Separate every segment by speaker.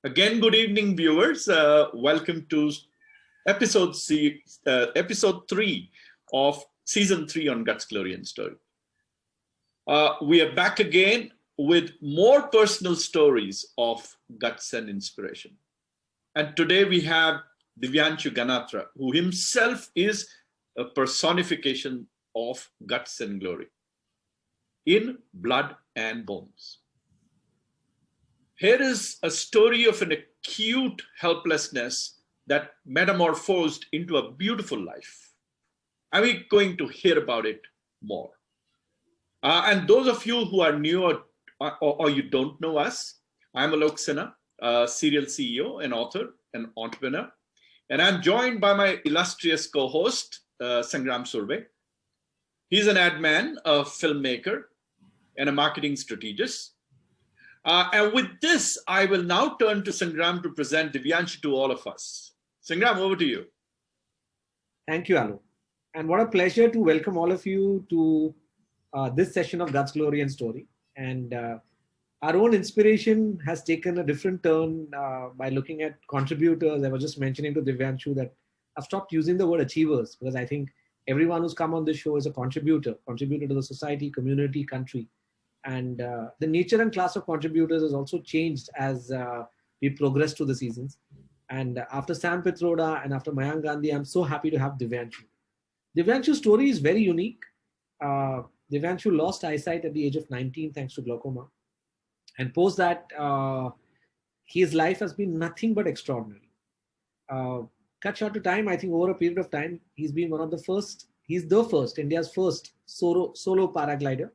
Speaker 1: Again, good evening, viewers. Welcome to episode 3 of season 3 on Guts, Glory and Story. We are back again with more personal stories of guts and inspiration. And today we have Divyanshu Ganatra, who himself is a personification of guts and glory in blood and bones. Here is a story of an acute helplessness that metamorphosed into a beautiful life. And we're going to hear about it more. And those of you who are new or you don't know us, I'm Alok Sinha, a serial CEO, an author, an entrepreneur. And I'm joined by my illustrious co-host, Sangram Surve. He's an ad man, a filmmaker, and a marketing strategist. And with this, I will now turn to Sangram to present Divyanshu to all of us. Sangram, over to you.
Speaker 2: Thank you, Alok. And what a pleasure to welcome all of you to this session of Guts, Glory and Story. And our own inspiration has taken a different turn by looking at contributors. I was just mentioning to Divyanshu that I've stopped using the word achievers because I think everyone who's come on this show is a contributor to the society, community, country. And the nature and class of contributors has also changed as we progress through the seasons. And after Sam Pitroda and after Mayank Gandhi, I'm so happy to have Divyanshu. Divyanshu's story is very unique. Divyanshu lost eyesight at the age of 19 thanks to glaucoma. And post that, his life has been nothing but extraordinary. Cut short to time, I think over a period of time, he's been one of the first, India's first solo paraglider.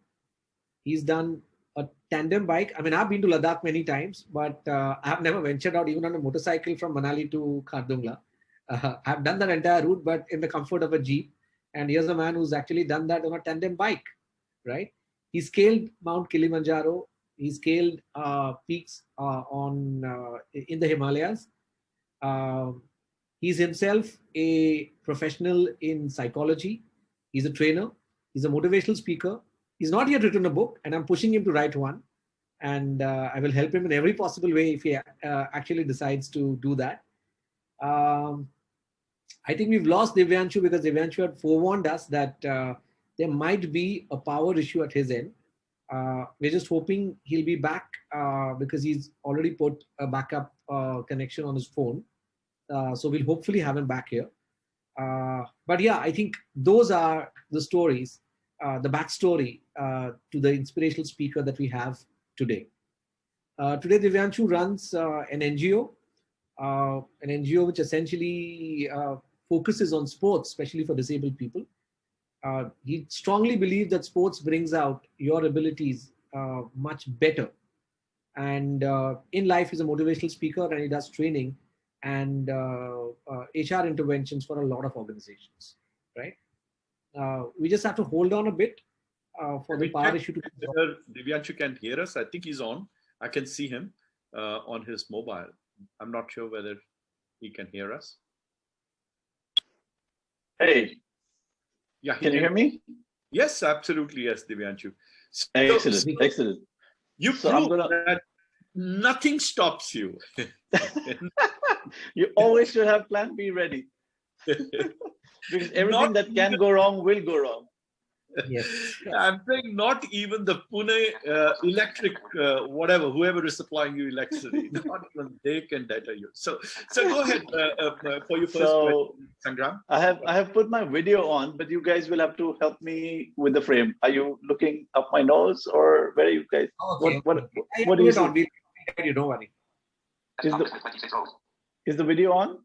Speaker 2: He's done a tandem bike. I mean, I've been to Ladakh many times, but I've never ventured out even on a motorcycle from Manali to Khardungla. I've done that entire route, but in the comfort of a Jeep. And here's a man who's actually done that on a tandem bike, right? He scaled Mount Kilimanjaro. He scaled peaks in the Himalayas. He's himself a professional in psychology. He's a trainer. He's a motivational speaker. He's not yet written a book, and I'm pushing him to write one. And I will help him in every possible way if he actually decides to do that. I think we've lost Divyanshu because Divyanshu had forewarned us that there might be a power issue at his end. We're just hoping he'll be back because he's already put a backup connection on his phone. So we'll hopefully have him back here. But yeah, I think those are the stories. The backstory to the inspirational speaker that we have today. Today, Divyanshu runs an NGO which essentially focuses on sports, especially for disabled people. He strongly believes that sports brings out your abilities much better. And in life, he's a motivational speaker and he does training and HR interventions for a lot of organizations, right? We just have to hold on a bit for the power issue to.
Speaker 1: Divyanshu can hear us. I think he's on. I can see him on his mobile. I'm not sure whether he can hear us.
Speaker 3: Hey.
Speaker 1: Yeah.
Speaker 3: Can you hear me?
Speaker 1: Yes, absolutely. Yes, Divyanshu. So,
Speaker 3: excellent.
Speaker 1: You prove that nothing stops you.
Speaker 3: You always should have plan B ready. Because everything that can go wrong will go wrong.
Speaker 2: Yes.
Speaker 1: I'm saying not even the Pune electric, whoever is supplying you electricity, not even they can deter you. So go ahead for your first question, Sangram.
Speaker 3: I have put my video on, but you guys will have to help me with the frame. Are you looking up my nose or where are you guys?
Speaker 2: Okay.
Speaker 3: What do you see?
Speaker 2: You don't worry.
Speaker 3: Is the video on?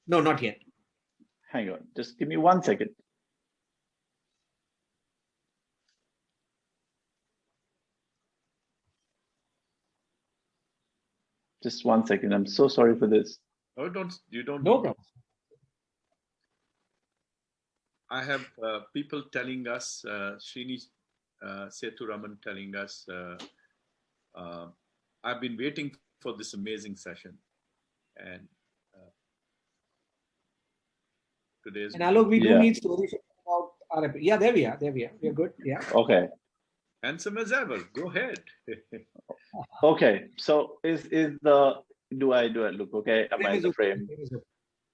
Speaker 2: No, not yet.
Speaker 3: Hang on, just give me 1 second. Just 1 second. I'm so sorry for this.
Speaker 1: Oh, you don't.
Speaker 2: No problem.
Speaker 1: I have people telling us, Srini Seturaman telling us, I've been waiting for this amazing session. And today's.
Speaker 2: And Alok, we do need stories about our. Yeah, there we are. We're good. Yeah.
Speaker 3: Okay.
Speaker 1: Handsome as ever. Go ahead.
Speaker 3: Okay. So is the do I look okay? Am I in the frame?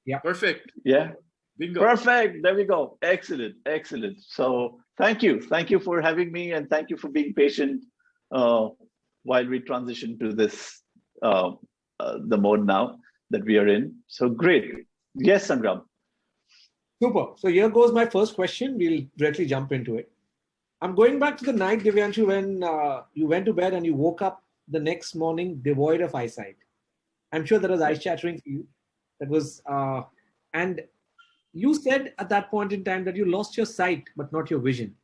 Speaker 2: Yeah.
Speaker 1: Perfect.
Speaker 3: Yeah.
Speaker 1: Bingo.
Speaker 3: Perfect. There we go. Excellent. Excellent. So thank you. Thank you for having me, and thank you for being patient while we transition to this the mode now that we are in. So great. Yes, Sangram.
Speaker 2: Super. So here goes my first question. We'll directly jump into it. I'm going back to the night, Divyanshu, when you went to bed and you woke up the next morning devoid of eyesight. I'm sure that was eye-shattering for you. That was, and you said at that point in time that you lost your sight, but not your vision.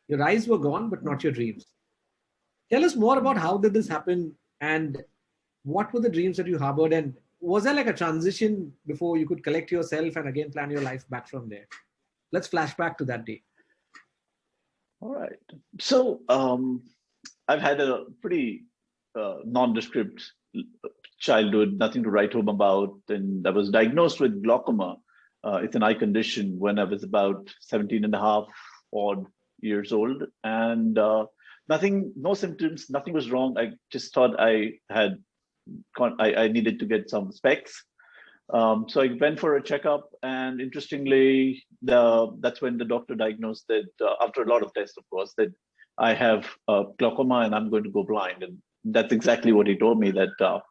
Speaker 2: Your eyes were gone, but not your dreams. Tell us more about how did this happen and what were the dreams that you harbored, and was there like a transition before you could collect yourself and again plan your life back from there? Let's flash back to that day.
Speaker 3: All right. So I've had a pretty nondescript childhood, nothing to write home about, and I was diagnosed with glaucoma. It's an eye condition when I was about 17 and a half odd years old, and nothing, no symptoms, nothing was wrong. I just thought I needed to get some specs. So I went for a checkup, and interestingly, that's when the doctor diagnosed that after a lot of tests, of course, that I have glaucoma and I'm going to go blind. And that's exactly what he told me, that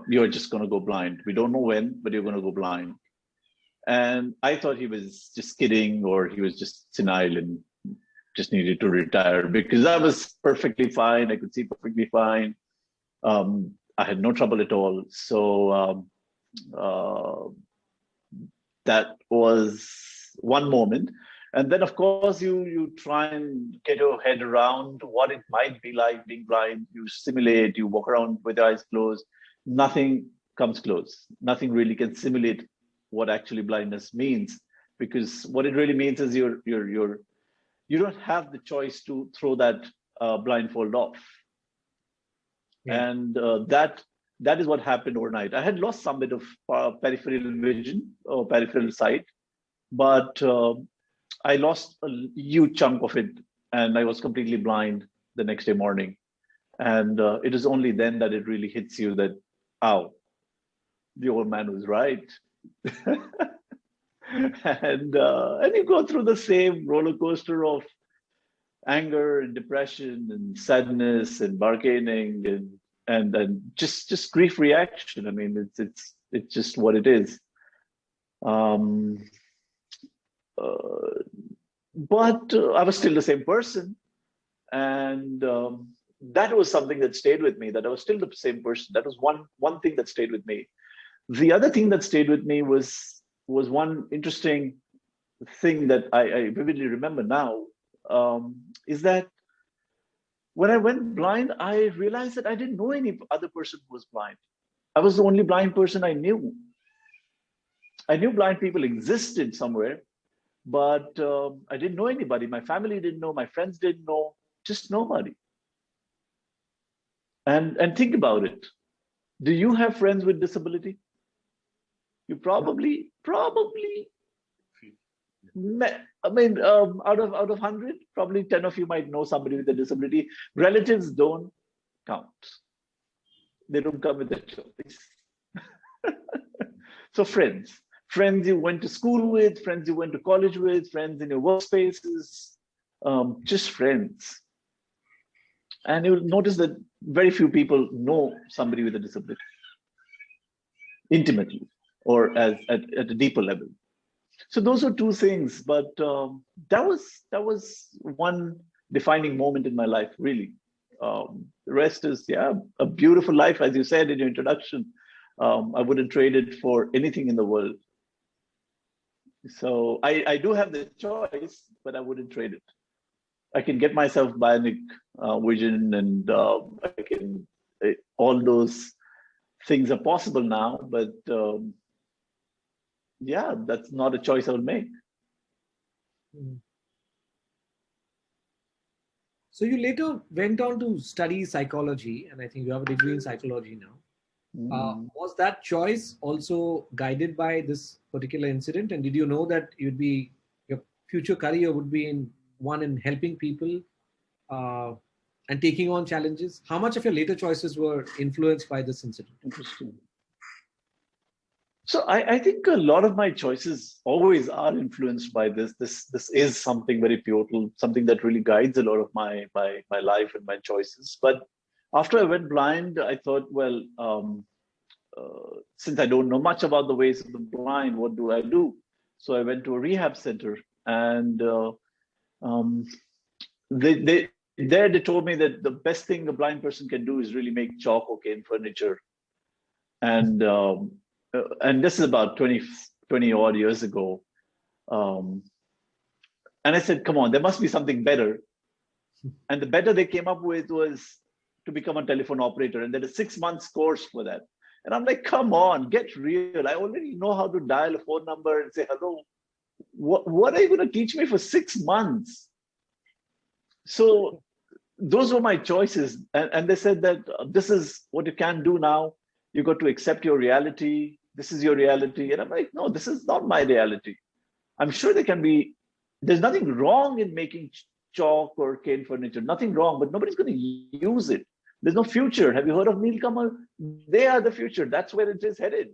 Speaker 3: you're just going to go blind. We don't know when, but you're going to go blind. And I thought he was just kidding, or he was just senile and just needed to retire, because I was perfectly fine. I could see perfectly fine. I had no trouble at all. So that was one moment. And then, of course, you try and get your head around what it might be like being blind. You simulate, you walk around with your eyes closed. Nothing comes close. Nothing really can simulate what actually blindness means, because what it really means is you don't have the choice to throw that blindfold off. Yeah. And that is what happened overnight. I had lost some bit of peripheral vision or peripheral sight, but I lost a huge chunk of it, and I was completely blind the next day morning. And it is only then that it really hits you that, ow, the old man was right. And you go through the same roller coaster of anger and depression and sadness and bargaining and just grief reaction. I mean, it's just what it is. But I was still the same person, and that was something that stayed with me. That I was still the same person. That was one thing that stayed with me. The other thing that stayed with me was one interesting thing that I vividly remember now. Is that when I went blind, I realized that I didn't know any other person who was blind. I was the only blind person I knew. I knew blind people existed somewhere, but I didn't know anybody. My family didn't know, my friends didn't know, just nobody. And think about it. Do you have friends with disability? You probably I mean, out of 100, probably 10 of you might know somebody with a disability. Relatives don't count. They don't come with a choice. So friends you went to school with, friends you went to college with, friends in your workspaces, just friends. And you'll notice that very few people know somebody with a disability intimately or at a deeper level. So those are two things, but that was one defining moment in my life, really. The rest is, a beautiful life, as you said in your introduction. I wouldn't trade it for anything in the world. So I do have the choice, but I wouldn't trade it. I can get myself bionic vision, and I can, all those things are possible now, but that's not a choice I would make.
Speaker 2: So you later went on to study psychology, and I think you have a degree in psychology now. Was that choice also guided by this particular incident? And did you know that your future career would be in helping people and taking on challenges? How much of your later choices were influenced by this incident?
Speaker 3: Interesting. So I think a lot of my choices always are influenced by this. This is something very pivotal, something that really guides a lot of my life and my choices. But after I went blind, I thought, well, since I don't know much about the ways of the blind, what do I do? So I went to a rehab center, and they told me that the best thing a blind person can do is really make chalk or cane furniture. And this is about 20 odd years ago. And I said, come on, there must be something better. And the better they came up with was to become a telephone operator. And there is a 6 months course for that. And I'm like, come on, get real. I already know how to dial a phone number and say hello. What are you going to teach me for 6 months? So those were my choices. And they said that this is what you can do now. You got to accept your reality. This is your reality. And I'm like, no, this is not my reality. I'm sure there's nothing wrong in making chalk or cane furniture, nothing wrong, but nobody's going to use it. There's no future. Have you heard of Neil Kamal? They are the future. That's where it is headed.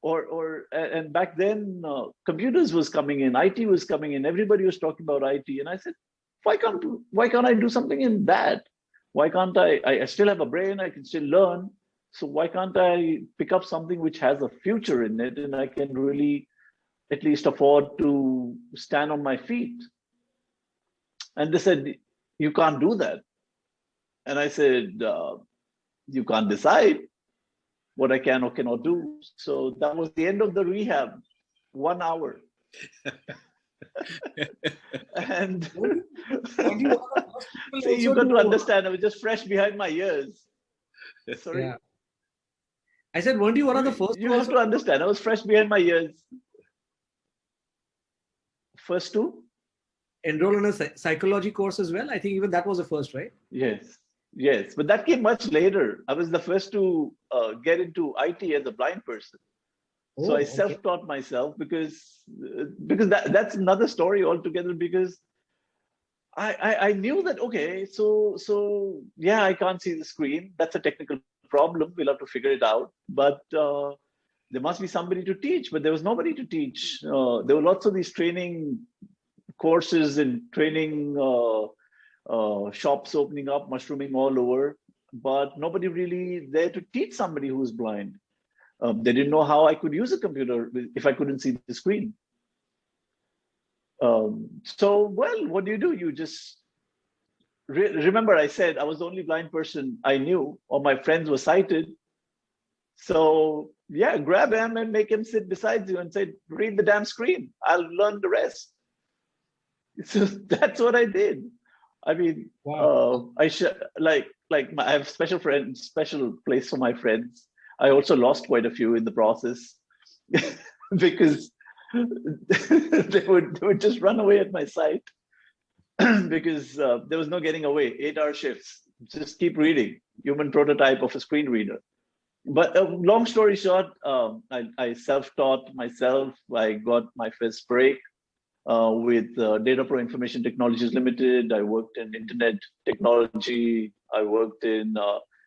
Speaker 3: And back then, computers was coming in, IT was coming in, everybody was talking about IT. And I said, why can't I do something in that? Why can't I still have a brain, I can still learn. So why can't I pick up something which has a future in it, and I can really at least afford to stand on my feet? And they said, you can't do that. And I said, you can't decide what I can or cannot do. So that was the end of the rehab, 1 hour. And see, you got to understand, I was just fresh behind my ears. Sorry.
Speaker 2: Yeah. I said, weren't you one of the first?
Speaker 3: You have to understand, I was fresh behind my ears. First two?
Speaker 2: Enroll in a psychology course as well. I think even that was the first, right?
Speaker 3: Yes. But that came much later. I was the first to get into IT as a blind person. So I self-taught myself because that's another story altogether, because I knew that, okay, so yeah, I can't see the screen. That's a technical problem. We'll have to figure it out. But there must be somebody to teach, but there was nobody to teach. There were lots of these training courses and training shops opening up, mushrooming all over, but nobody really there to teach somebody who was blind. They didn't know how I could use a computer if I couldn't see the screen. So, well, what do? You just remember I said I was the only blind person I knew. All my friends were sighted. So, yeah, grab him and make him sit beside you and say, read the damn screen. I'll learn the rest. So that's what I did. I mean,
Speaker 2: wow.
Speaker 3: I have special place for my friends. I also lost quite a few in the process because they would just run away at my sight because there was no getting away. 8-hour shifts. Just keep reading. Human prototype of a screen reader. But long story short, I self-taught myself. I got my first break with Data Pro Information Technologies Limited. I worked in internet technology. I worked in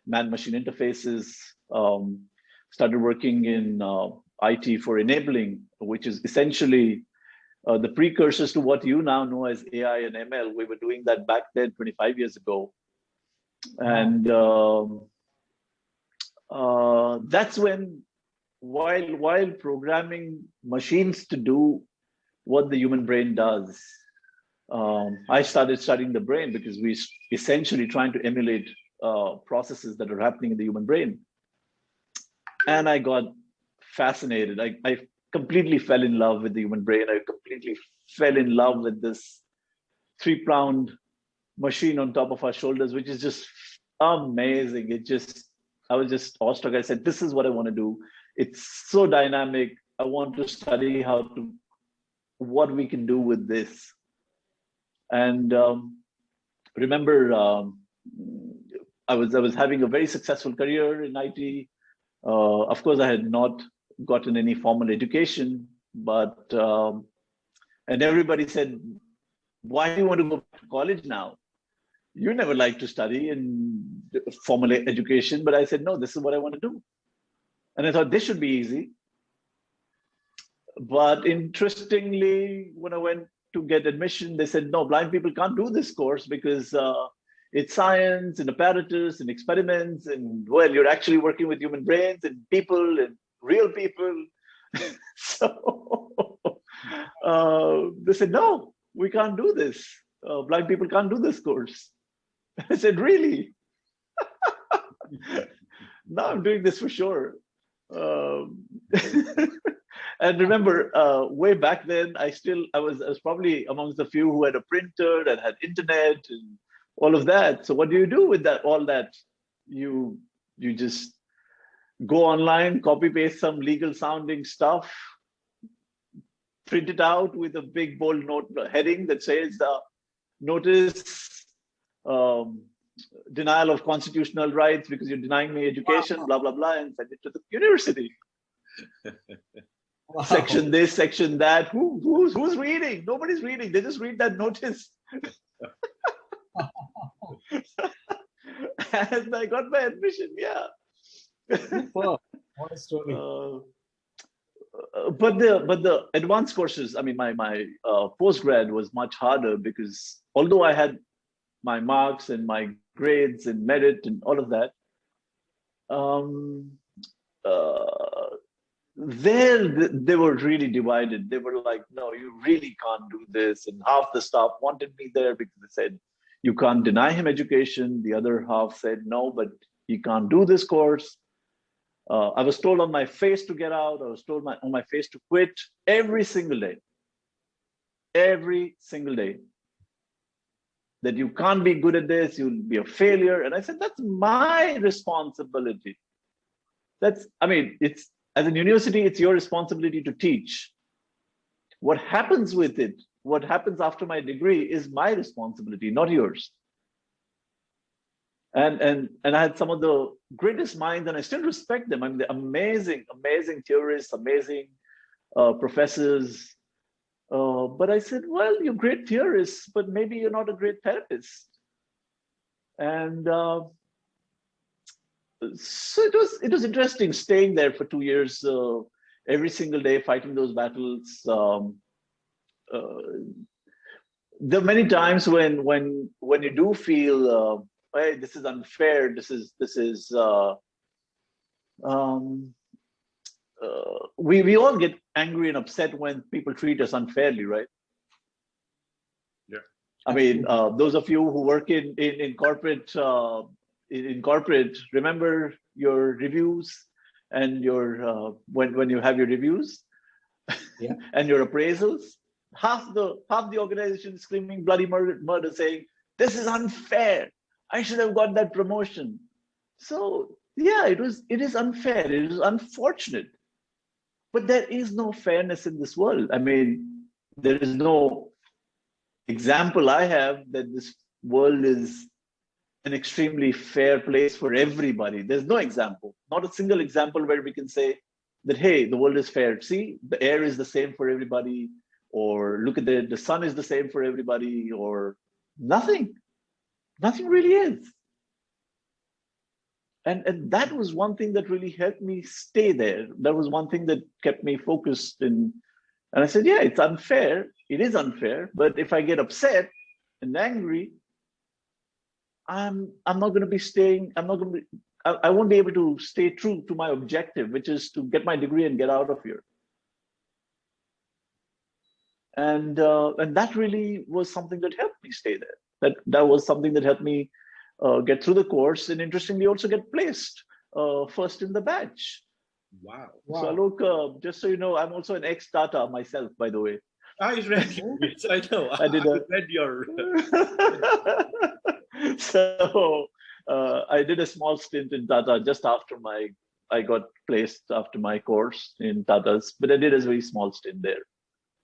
Speaker 3: man-machine interfaces. Started working in IT for enabling, which is essentially the precursors to what you now know as AI and ML. We were doing that back then, 25 years ago. And that's when, while programming machines to do what the human brain does, I started studying the brain, because we essentially trying to emulate processes that are happening in the human brain. And I got fascinated. I completely fell in love with the human brain. I completely fell in love with this 3-pound machine on top of our shoulders, which is just amazing. I was just awestruck. I said, this is what I want to do. It's so dynamic. I want to study what we can do with this. And remember, I was having a very successful career in IT. Of course, I had not gotten any formal education, but and everybody said, why do you want to go to college now? you never like to study in formal education, but I said, no, this is what I want to do. And I thought this should be easy. But interestingly, when I went to get admission, they said, no, blind people can't do this course because it's science and apparatus and experiments. And well, you're actually working with human brains and people and real people. So they said, no, we can't do this. Blind people can't do this course. I said, really? Now I'm doing this for sure. And remember, way back then, I was probably amongst the few who had a printer and had internet and all of that. So what do you do with that? All that you just go online, copy paste some legal sounding stuff, print it out with a big bold note heading that says notice denial of constitutional rights because you're denying me education, blah blah blah, and send it to the university. Wow. Section this, section that. Who's reading? Nobody's reading. They just read that notice. And I got my admission. Yeah.
Speaker 2: What a story.
Speaker 3: But the advanced courses, I mean, my postgrad was much harder because although I had my marks and my grades and merit and all of that, they were really divided. They were like, no, you really can't do this. And half the staff wanted me there because they said, you can't deny him education. The other half said, no, but he can't do this course. I was told on my face to get out. I was told on my face to quit every single day. Every single day. That you can't be good at this, you'll be a failure. And I said, that's my responsibility. It's as a university, it's your responsibility to teach. What happens with it, what happens after my degree is my responsibility, not yours. And I had some of the greatest minds, and I still respect them. I mean, they're amazing, amazing theorists, amazing professors. But I said, well, you're great theorists, but maybe you're not a great therapist. And so it was interesting staying there for 2 years, every single day fighting those battles. There are many times when you do feel, hey, this is unfair. We all get angry and upset when people treat us unfairly, right?
Speaker 1: Yeah.
Speaker 3: I mean, those of you who work in corporate, remember your reviews and your when you have your reviews, yeah, and your appraisals. Half the organization screaming bloody murder, saying this is unfair. I should have got that promotion. So yeah, it is unfair. It is unfortunate. But there is no fairness in this world. I mean, there is no example I have that this world is an extremely fair place for everybody. There's no example, not a single example where we can say that, hey, the world is fair. See, the air is the same for everybody, or look at the sun is the same for everybody, or nothing. Nothing really is. And that was one thing that really helped me stay there. That was one thing that kept me focused. And I said, yeah, it's unfair. It is unfair. But if I get upset and angry, I'm not going to be staying. I won't be able to stay true to my objective, which is to get my degree and get out of here. And that really was something that helped me stay there. That was something that helped me get through the course, and interestingly also get placed first in the batch.
Speaker 1: Wow.
Speaker 3: So Alok, just so you know, I'm also an ex-Tata myself, by the way.
Speaker 1: I read you. Yes, I know. I read your...
Speaker 3: So I did a small stint in Tata just after I got placed after my course in Tata's, but I did a very small stint there.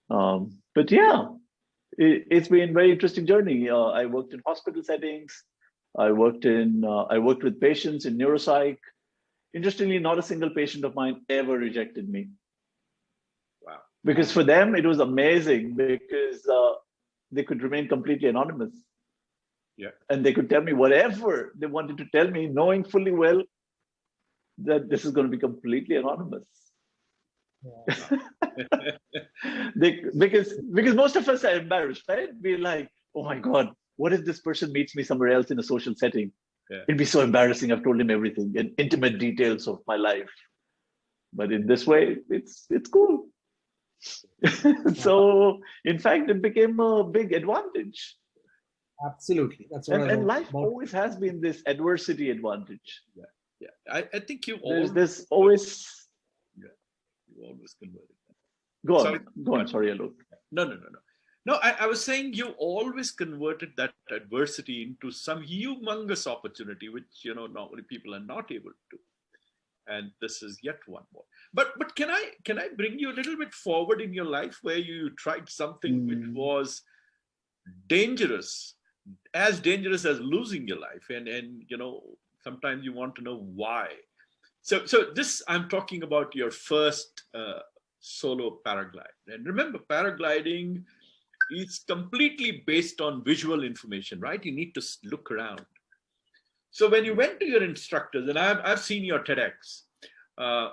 Speaker 3: But yeah, it's been a very interesting journey. I worked in hospital settings. I worked with patients in neuropsych. Interestingly, not a single patient of mine ever rejected me.
Speaker 1: Wow.
Speaker 3: Because for them, it was amazing because they could remain completely anonymous.
Speaker 1: Yeah.
Speaker 3: And they could tell me whatever they wanted to tell me, knowing fully well that this is going to be completely anonymous. Because most of us are embarrassed, right? We're like, oh my God, what if this person meets me somewhere else in a social setting?
Speaker 1: Yeah.
Speaker 3: It'd be so embarrassing. I've told him everything and intimate details of my life. But in this way, it's cool. So, in fact, it became a big advantage.
Speaker 2: Absolutely. That's what
Speaker 3: and life always has been this adversity advantage.
Speaker 1: Yeah. I think you
Speaker 3: there's always.
Speaker 1: Yeah. You always converted.
Speaker 3: Go on. Sorry, Alok.
Speaker 1: No, I was saying you always converted that adversity into some humongous opportunity, which, normally people are not able to. And this is yet one more. But can I bring you a little bit forward in your life where you tried something which was dangerous, as dangerous as losing your life, and sometimes you want to know why. So this, I'm talking about your first solo paraglide. And remember, paragliding is completely based on visual information, right? You need to look around. So when you went to your instructors, and I've seen your TEDx,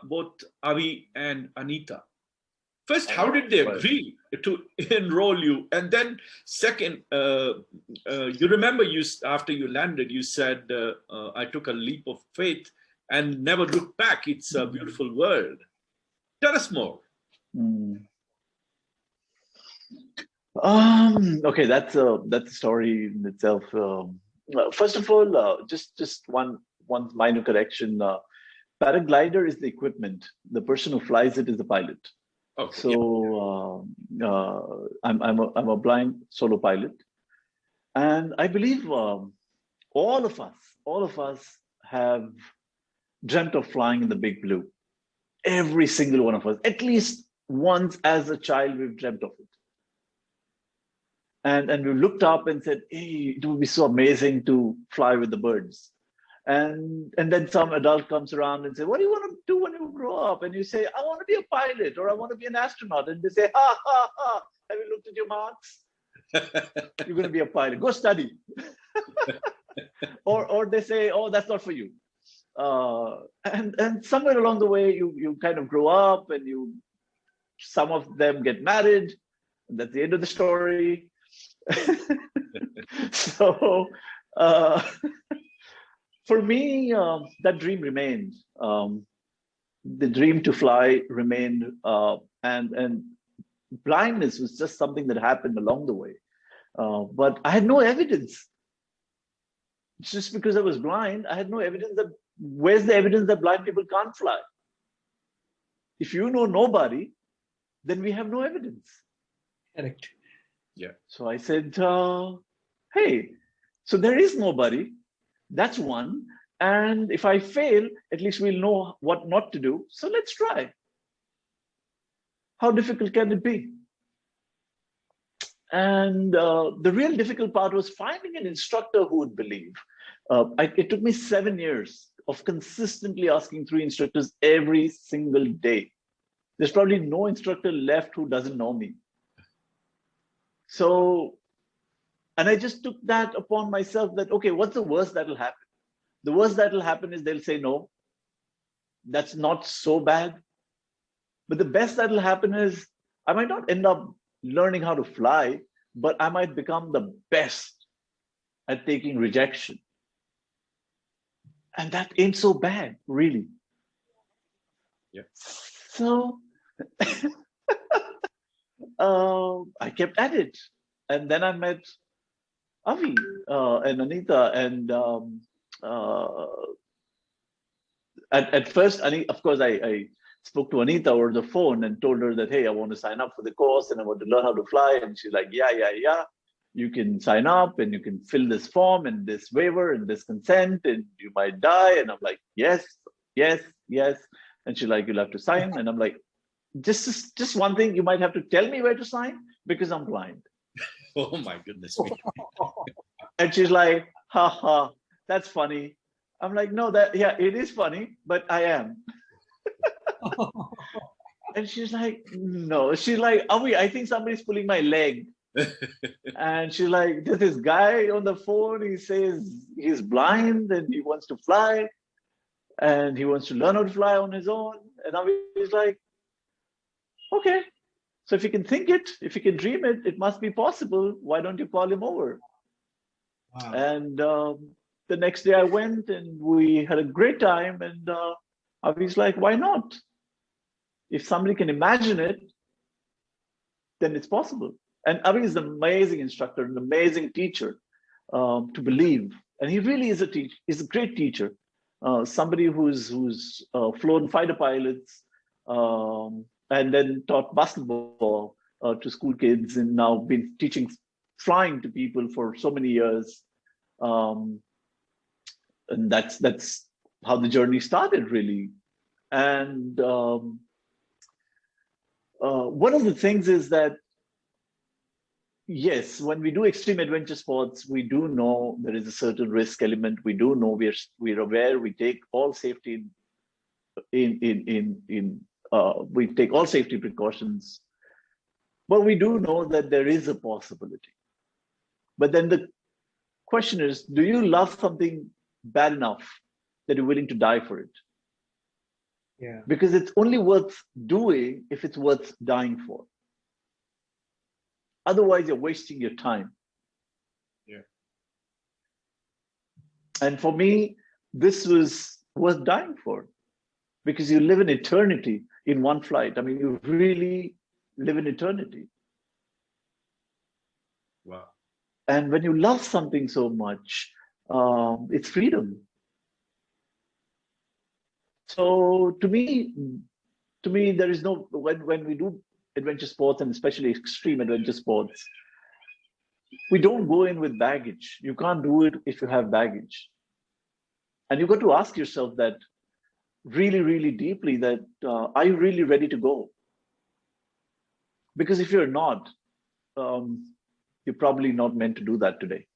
Speaker 1: both Avi and Anita. First, how did they agree to enroll you? And then second, you remember after you landed, you said, I took a leap of faith and never looked back. It's a beautiful world. Tell us more.
Speaker 3: Okay, that's a story in itself. First of all, just one minor correction. Paraglider is the equipment. The person who flies it is the pilot.
Speaker 1: Okay,
Speaker 3: so I'm a blind solo pilot, and I believe all of us have dreamt of flying in the big blue. Every single one of us, at least once as a child, we've dreamt of it. And we looked up and said, hey, it would be so amazing to fly with the birds. And then some adult comes around and says, what do you want to do when you grow up? And you say, I want to be a pilot, or I want to be an astronaut. And they say, ha, ha, ha, have you looked at your marks? You're going to be a pilot. Go study. or they say, oh, that's not for you. And somewhere along the way, you kind of grow up, and some of them get married. And that's the end of the story. So for me, that dream remained. The dream to fly remained, and blindness was just something that happened along the way. But I had no evidence. Just because I was blind, I had no evidence that. Where's the evidence that blind people can't fly? If you know nobody, then we have no evidence.
Speaker 2: Correct.
Speaker 3: Yeah. So I said, hey, so there is nobody. That's one. And if I fail, at least we'll know what not to do. So let's try. How difficult can it be? And the real difficult part was finding an instructor who would believe. It took me 7 years of consistently asking 3 instructors every single day. There's probably no instructor left who doesn't know me. So, and I just took that upon myself that, okay, what's the worst that'll happen? The worst that'll happen is they'll say no. That's not so bad. But the best that'll happen is I might not end up learning how to fly, but I might become the best at taking rejection. And that ain't so bad, really.
Speaker 1: Yeah.
Speaker 3: So I kept at it. And then I met Avi and Anita. And at first, of course, I spoke to Anita over the phone and told her that, hey, I want to sign up for the course and I want to learn how to fly. And she's like, yeah. You can sign up and you can fill this form and this waiver and this consent and you might die. And I'm like, yes. And she's like, you'll have to sign. And I'm like, just one thing, you might have to tell me where to sign because I'm blind.
Speaker 1: Oh my goodness me.
Speaker 3: And she's like, ha, that's funny. I'm like, no, it is funny, but I am. And she's like, no. She's like, Avi, I think somebody's pulling my leg. And she's like, there's this guy on the phone. He says he's blind and he wants to fly and he wants to learn how to fly on his own. And I was like, okay. So if he can think it, if he can dream it, it must be possible. Why don't you call him over?
Speaker 2: Wow.
Speaker 3: And the next day I went and we had a great time. And I was like, why not? If somebody can imagine it, then it's possible. And Avi is an amazing instructor, an amazing teacher to believe. And he really is a teacher. He's a great teacher. Somebody who's flown fighter pilots and then taught basketball to school kids and now been teaching flying to people for so many years. And that's how the journey started, really. And one of the things is that, yes, when we do extreme adventure sports, we do know there is a certain risk element. We do know we're aware. We take all safety we take all safety precautions, but we do know that there is a possibility. But then the question is, do you love something bad enough that you're willing to die for it?
Speaker 2: Yeah.
Speaker 3: Because it's only worth doing if it's worth dying for. Otherwise, you're wasting your time.
Speaker 1: Yeah.
Speaker 3: And for me, this was worth dying for, because you live in eternity in one flight. I mean, you really live in eternity.
Speaker 1: Wow.
Speaker 3: And when you love something so much, it's freedom. So to me, there is no, when we do adventure sports, and especially extreme adventure sports, we don't go in with baggage. You can't do it if you have baggage. And you've got to ask yourself that really, really deeply, that are you really ready to go? Because if you're not, you're probably not meant to do that today.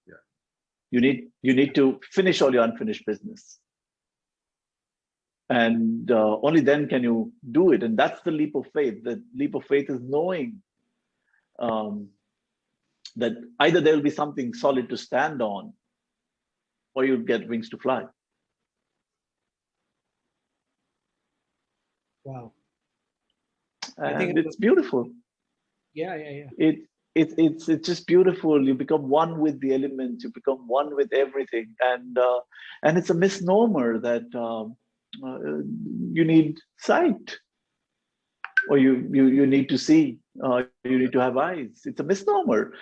Speaker 1: Yeah.
Speaker 3: You need to finish all your unfinished business. And only then can you do it. And that's the leap of faith. The leap of faith is knowing that either there'll be something solid to stand on, or you'll get wings to fly.
Speaker 2: Wow.
Speaker 3: And it's beautiful.
Speaker 2: Yeah.
Speaker 3: It's just beautiful. You become one with the elements. You become one with everything. And it's a misnomer that you need sight, or you need to see. You need to have eyes. It's a misnomer.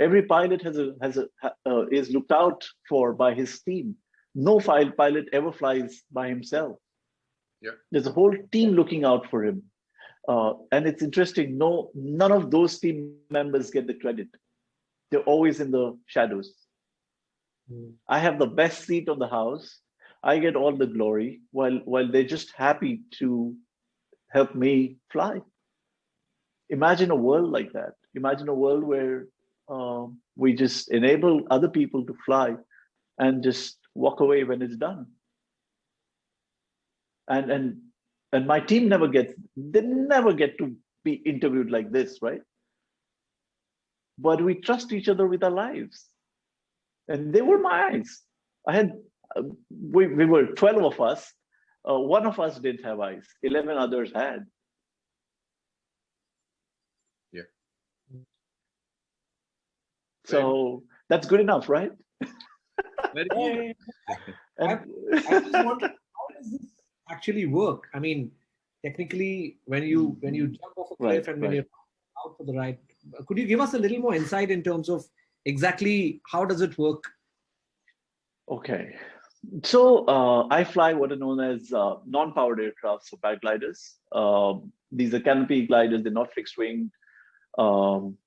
Speaker 3: Every pilot is looked out for by his team. No pilot ever flies by himself.
Speaker 1: Yeah.
Speaker 3: There's a whole team looking out for him. And it's interesting. None of those team members get the credit. They're always in the shadows. I have the best seat on the house. I get all the glory, while they're just happy to help me fly. Imagine a world like that. Imagine a world where we just enable other people to fly and just walk away when it's done. And my team never get to be interviewed like this, right? But we trust each other with our lives. And they were my eyes. We were 12 of us. One of us didn't have eyes. 11 others had.
Speaker 1: Yeah.
Speaker 3: So that's good enough, right?
Speaker 1: Very
Speaker 2: good. I just wonder, how does this actually work? I mean, technically, when you jump off a cliff and when you're out for the ride, could you give us a little more insight in terms of exactly how does it work?
Speaker 3: Okay. So I fly what are known as non-powered aircraft, so paragliders. These are canopy gliders. They're not fixed wing.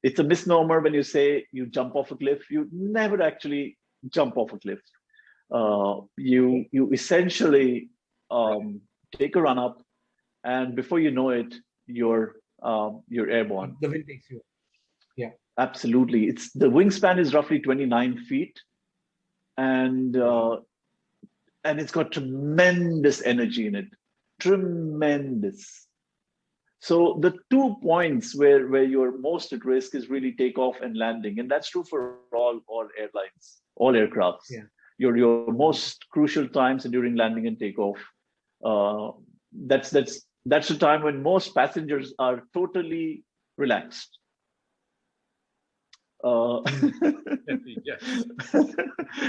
Speaker 3: It's a misnomer when you say you jump off a cliff. You never actually jump off a cliff. You essentially take a run up, and before you know it, you're airborne.
Speaker 2: The wind takes you. Yeah.
Speaker 3: Absolutely. The wingspan is roughly 29 feet, and it's got tremendous energy in it. Tremendous. So the 2 points where you're most at risk is really takeoff and landing, and that's true for all airlines, all aircrafts.
Speaker 2: Yeah.
Speaker 3: Your most crucial times are during landing and takeoff. Uh, that's the time when most passengers are totally relaxed.
Speaker 1: Yes.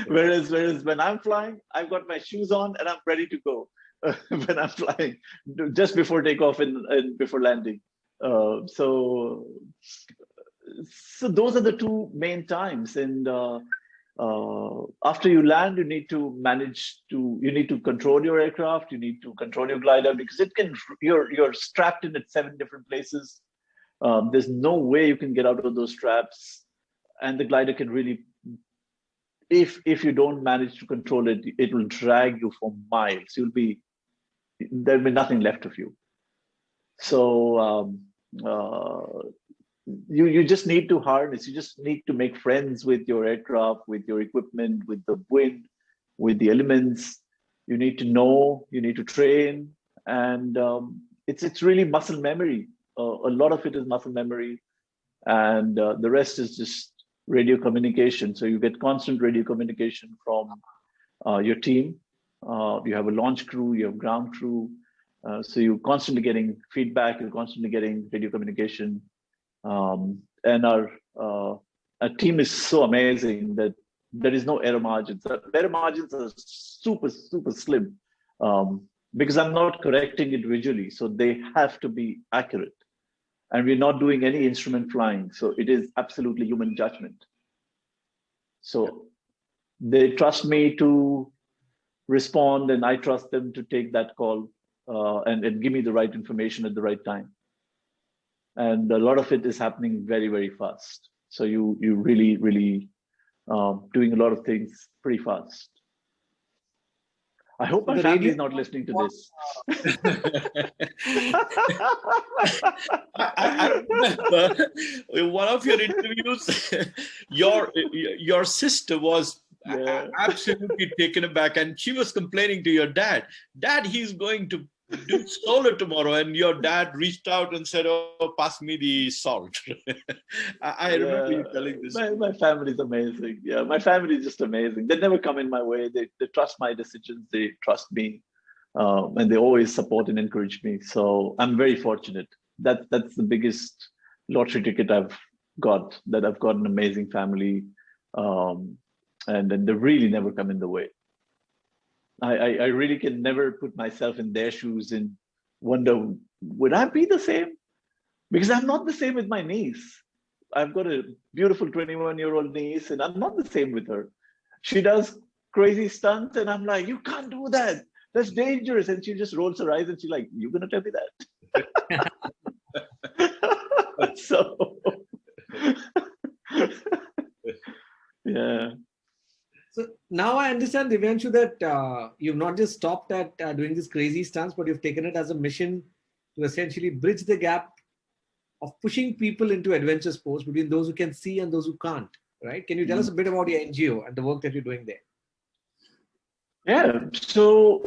Speaker 3: whereas when I'm flying, I've got my shoes on and I'm ready to go. When I'm flying, just before takeoff and before landing. So those are the two main times. And after you land, you need to control your aircraft. You need to control your glider, because you're strapped in at 7 different places. There's no way you can get out of those straps, and the glider can really, if you don't manage to control it, it will drag you for miles. There'll be nothing left of you. So you just need to harness. You just need to make friends with your aircraft, with your equipment, with the wind, with the elements. You need to know. You need to train, and it's really muscle memory. A lot of it is muscle memory, and the rest is just radio communication. So you get constant radio communication from your team. You have a launch crew, you have ground crew. So you're constantly getting feedback, you're constantly getting radio communication. And our team is so amazing that there is no error margins. Error margins are super, super slim, because I'm not correcting it visually. So they have to be accurate. And we're not doing any instrument flying. So it is absolutely human judgment. So they trust me to respond, and I trust them to take that call and give me the right information at the right time. And a lot of it is happening very, very fast. So you really, really doing a lot of things pretty fast. I hope my family is not listening to this.
Speaker 1: I remember in one of your interviews, your sister was absolutely taken aback, and she was complaining to your dad. Dad, he's going to do solo tomorrow, and your dad reached out and said, "Oh, pass me the salt." I remember you telling this.
Speaker 3: My family is amazing. Yeah, my family is just amazing. They never come in my way. They trust my decisions. They trust me, and they always support and encourage me. So I'm very fortunate. That's the biggest lottery ticket I've got. That I've got an amazing family, and they really never come in the way. I really can never put myself in their shoes and wonder, would I be the same? Because I'm not the same with my niece. I've got a beautiful 21-year-old niece, and I'm not the same with her. She does crazy stunts, and I'm like, you can't do that. That's dangerous. And she just rolls her eyes, and she's like, you're going to tell me that? So, yeah.
Speaker 2: So now I understand, Divyanshu, that you've not just stopped at doing these crazy stunts, but you've taken it as a mission to essentially bridge the gap of pushing people into adventure sports between those who can see and those who can't, right? Can you tell us a bit about your NGO and the work that you're doing there?
Speaker 3: Yeah. So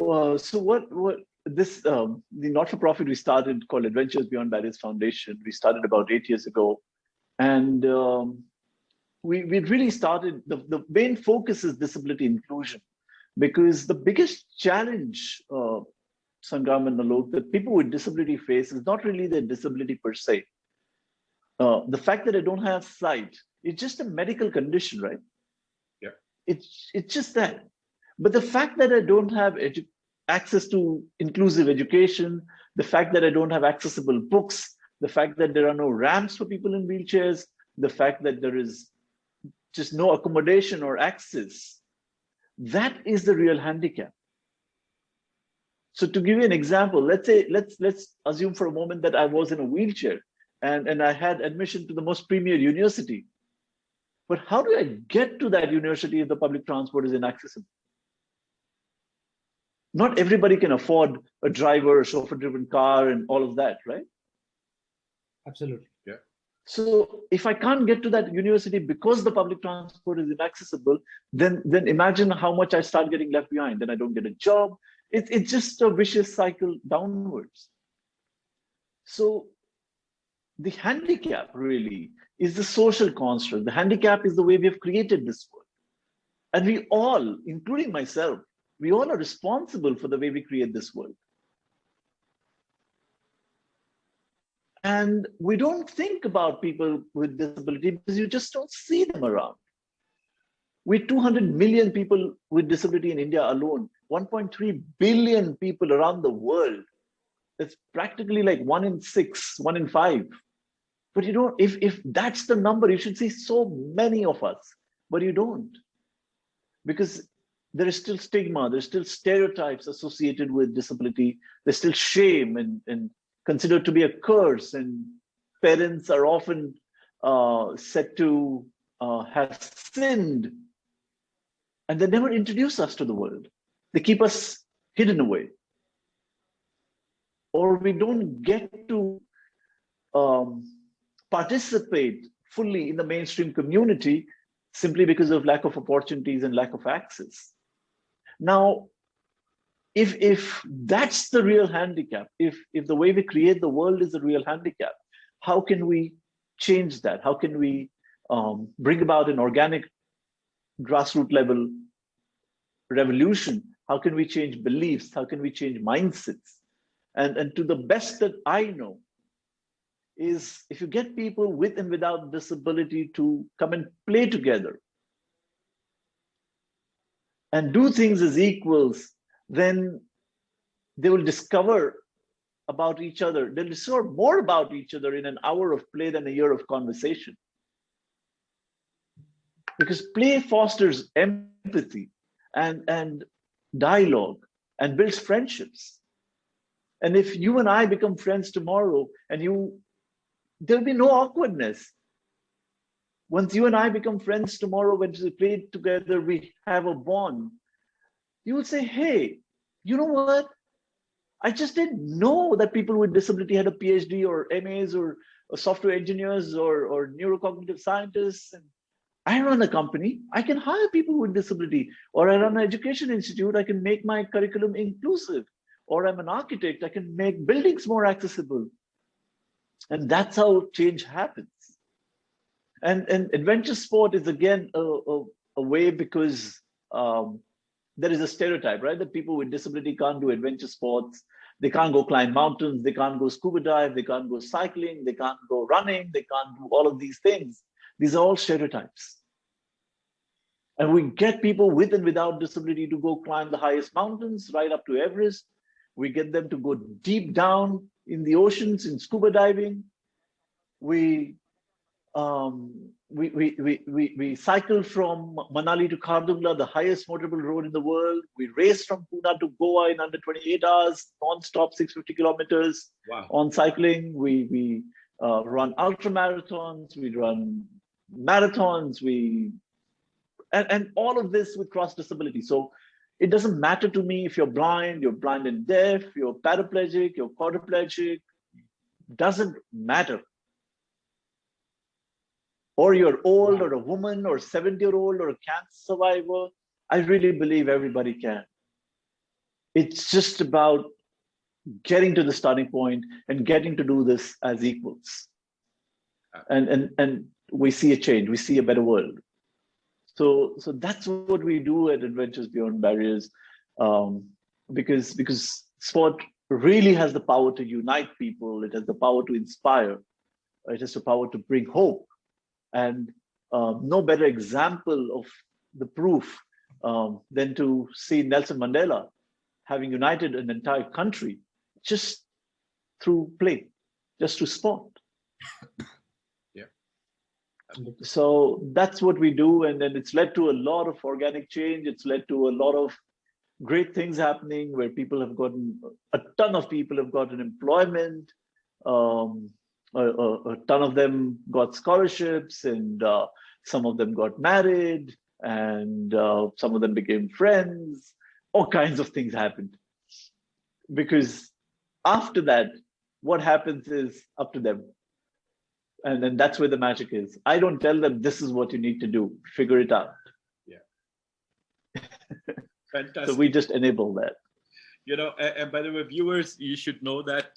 Speaker 3: what this the not-for-profit we started called Adventures Beyond Barriers Foundation. We started about 8 years ago, and we really started. The main focus is disability inclusion, because the biggest challenge, Sangram and Alok, that people with disability face is not really their disability per se. The fact that I don't have sight, it's just a medical condition, right?
Speaker 1: Yeah.
Speaker 3: It's just that. But the fact that I don't have access to inclusive education, the fact that I don't have accessible books, the fact that there are no ramps for people in wheelchairs, the fact that there is just no accommodation or access, that is the real handicap. So to give you an example, let's assume for a moment that I was in a wheelchair and I had admission to the most premier university. But how do I get to that university if the public transport is inaccessible? Not everybody can afford a driver, a chauffeur-driven car, and all of that, right?
Speaker 2: Absolutely.
Speaker 1: Yeah.
Speaker 3: So if I can't get to that university because the public transport is inaccessible, then imagine how much I start getting left behind. Then I don't get a job. It's just a vicious cycle downwards. So the handicap really is the social construct. The handicap is the way we have created this world. And we all, including myself, we all are responsible for the way we create this world. And we don't think about people with disability because you just don't see them around. With 200 million people with disability in India alone, 1.3 billion people around the world. It's practically like 1 in 6, 1 in 5. But you don't, if that's the number, you should see so many of us, but you don't. Because there is still stigma, there's still stereotypes associated with disability, there's still shame and considered to be a curse, and parents are often said to have sinned, and they never introduce us to the world. They keep us hidden away. Or we don't get to participate fully in the mainstream community simply because of lack of opportunities and lack of access. Now, if that's the real handicap, if the way we create the world is the real handicap, how can we change that? How can we bring about an organic grassroots level revolution? How can we change beliefs? How can we change mindsets? And to the best that I know is, if you get people with and without disability to come and play together and do things as equals, then they will discover about each other. They'll discover more about each other in an hour of play than a year of conversation. Because play fosters empathy and dialogue and builds friendships. And if you and I become friends tomorrow, there'll be no awkwardness. Once you and I become friends tomorrow, when we play together, we have a bond. You will say, hey, you know what? I just didn't know that people with disability had a PhD or MAs or software engineers or neurocognitive scientists. And I run a company. I can hire people with disability. Or I run an education institute. I can make my curriculum inclusive. Or I'm an architect. I can make buildings more accessible. And that's how change happens. And adventure sport is, again, a way, because there is a stereotype, right? That people with disability can't do adventure sports. They can't go climb mountains. They can't go scuba dive. They can't go cycling. They can't go running. They can't do all of these things. These are all stereotypes. And we get people with and without disability to go climb the highest mountains, right up to Everest. We get them to go deep down in the oceans in scuba diving. We cycle from Manali to Khardungla, the highest motorable road in the world. We race from Pune to Goa in under 28 hours, non-stop 650 kilometers.
Speaker 1: Wow.
Speaker 3: On cycling. We run ultra marathons, we run marathons, and all of this with cross disability. So it doesn't matter to me if you're blind and deaf, you're paraplegic, you're quadriplegic, doesn't matter. Or you're old, or a woman, or 70-year-old, or a cancer survivor. I really believe everybody can. It's just about getting to the starting point and getting to do this as equals. And we see a change, we see a better world. So that's what we do at Adventures Beyond Barriers, because sport really has the power to unite people. It has the power to inspire. It has the power to bring hope. And no better example of the proof than to see Nelson Mandela having united an entire country just through play, just through sport.
Speaker 1: Yeah.
Speaker 3: So that's what we do. And then it's led to a lot of organic change. It's led to a lot of great things happening where a ton of people have gotten employment. A ton of them got scholarships, and some of them got married, and some of them became friends. All kinds of things happened. Because after that, what happens is up to them. And then that's where the magic is. I don't tell them this is what you need to do. Figure it out.
Speaker 1: Yeah. Fantastic.
Speaker 3: So we just enable that.
Speaker 1: And by the way, viewers, you should know that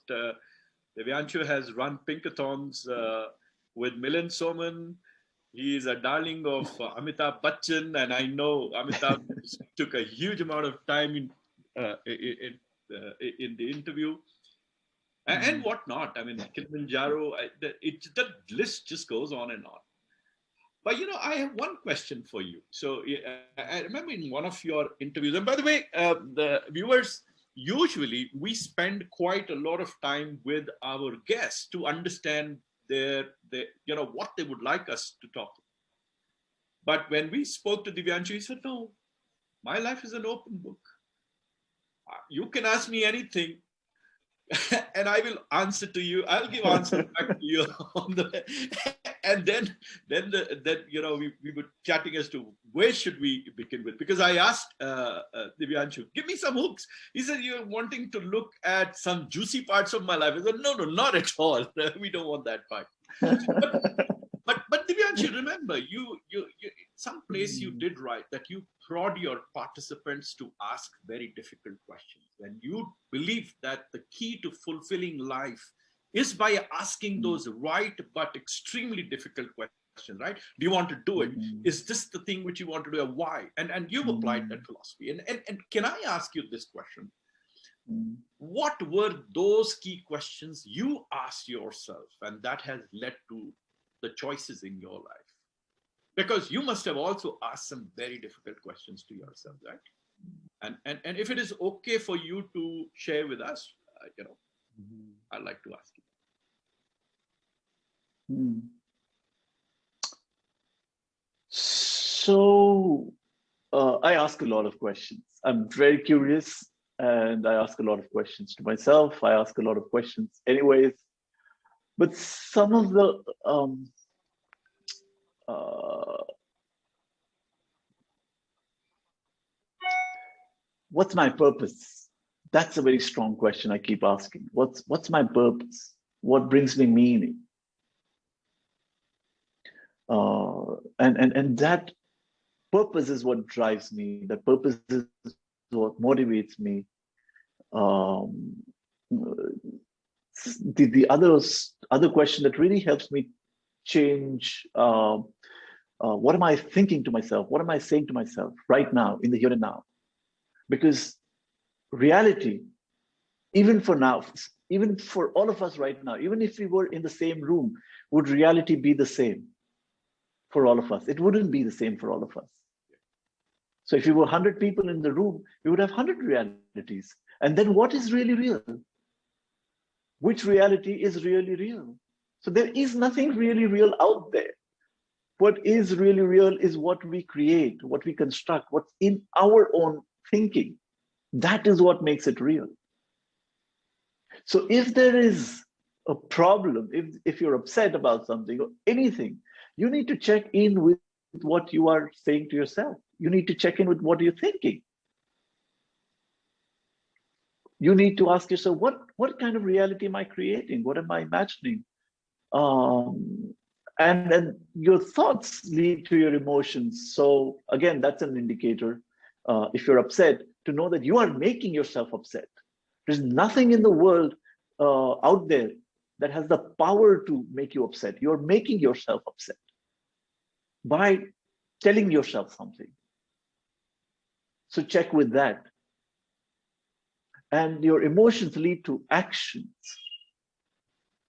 Speaker 1: Divyanshu has run Pinkathons with Milind Soman. He is a darling of Amitabh Bachchan, and I know Amitabh took a huge amount of time in the interview and whatnot. I mean, Kilimanjaro, the list just goes on and on. But I have one question for you. So I remember in one of your interviews, and by the way, the viewers, usually we spend quite a lot of time with our guests to understand what they would like us to talk about. But when we spoke to Divyanshu, he said, no, my life is an open book. You can ask me anything and I will answer to you. I'll give answers back to you and then we were chatting as to where should we begin with, because I asked Divyanshu, give me some hooks. He said, you're wanting to look at some juicy parts of my life. I said, no, not at all. We don't want that part. But Divyanshu, remember, you some place you did write that you prod your participants to ask very difficult questions, and you believe that the key to fulfilling life is by asking those right but extremely difficult questions, right? Do you want to do it? Is this the thing which you want to do? Why? And you've applied that philosophy. And can I ask you this question? What were those key questions you asked yourself, and that has led to the choices in your life? Because you must have also asked some very difficult questions to yourself, right? And if it is okay for you to share with us, I'd like to ask you.
Speaker 3: So I ask a lot of questions. I'm very curious, and I ask a lot of questions to myself. I ask a lot of questions anyways. But some of the what's my purpose? That's a very strong question I keep asking. What's my purpose? What brings me meaning? And that purpose is what drives me. That purpose is what motivates me. The other question that really helps me change, what am I thinking to myself? What am I saying to myself right now, in the here and now? Because reality, even for now, even for all of us right now, even if we were in the same room, would reality be the same for all of us? It wouldn't be the same for all of us. So if you were 100 people in the room, we would have 100 realities. And then what is really real? Which reality is really real? So there is nothing really real out there. What is really real is what we create, what we construct, what's in our own thinking. That is what makes it real. So if there is a problem, if you're upset about something or anything, you need to check in with what you are saying to yourself. You need to check in with what you're thinking. You need to ask yourself, what kind of reality am I creating? What am I imagining? And then your thoughts lead to your emotions. So again, that's an indicator. If you're upset, to know that you are making yourself upset. There's nothing in the world out there that has the power to make you upset. You're making yourself upset by telling yourself something. So check with that. And your emotions lead to actions.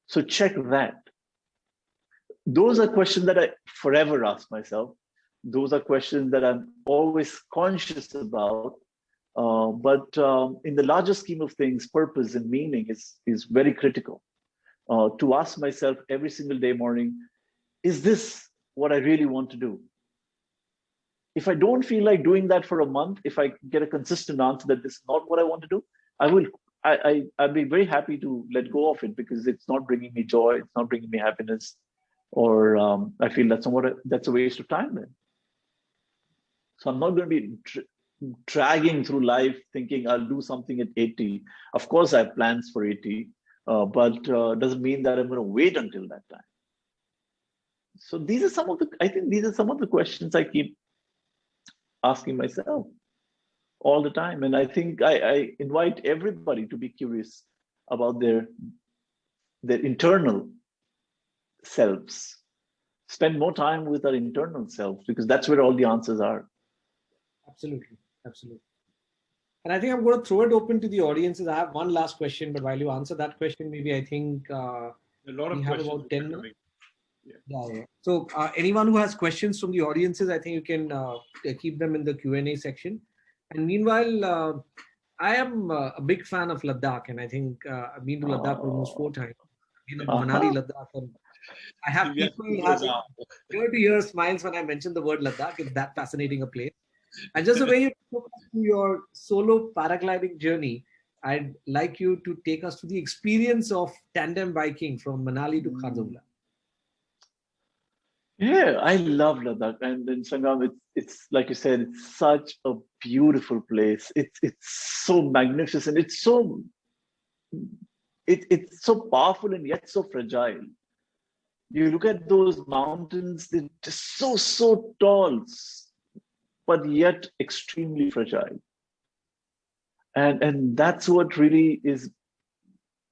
Speaker 3: So check that. Those are questions that I forever ask myself. Those are questions that I'm always conscious about. But in the larger scheme of things, purpose and meaning is very critical. To ask myself every single day morning, is this what I really want to do? If I don't feel like doing that for a month, if I get a consistent answer that this is not what I want to do, I'd be very happy to let go of it, because it's not bringing me joy, it's not bringing me happiness, or I feel that's a waste of time then. So I'm not going to be dragging through life thinking I'll do something at 80. Of course, I have plans for 80, but doesn't mean that I'm going to wait until that time. So these are some of the questions I keep asking myself all the time. And I think I invite everybody to be curious about their their internal selves. Spend more time with our internal selves, because that's where all the answers are.
Speaker 2: Absolutely. Absolutely. And I think I'm going to throw it open to the audiences. I have one last question, but while you answer that question, maybe I think
Speaker 1: A lot of
Speaker 2: we have
Speaker 1: questions
Speaker 2: about 10
Speaker 1: are
Speaker 2: minutes.
Speaker 1: coming.
Speaker 2: Yeah. So anyone who has questions from the audiences, I think you can keep them in the Q&A section. And meanwhile, I am a big fan of Ladakh, and I think I've been to Ladakh almost 4 times. Been in Manali, Ladakh, and I have people having ear-to-ear smiles when I mention the word Ladakh. It's that fascinating a place. And just the way you took us through your solo paragliding journey, I'd like you to take us to the experience of tandem biking from Manali to Khardungla.
Speaker 3: Yeah, I love Ladakh, and in Sangram, it's like you said, it's such a beautiful place. It's so magnificent. It's so powerful and yet so fragile. You look at those mountains; they're just so tall, but yet extremely fragile. And that's what really is.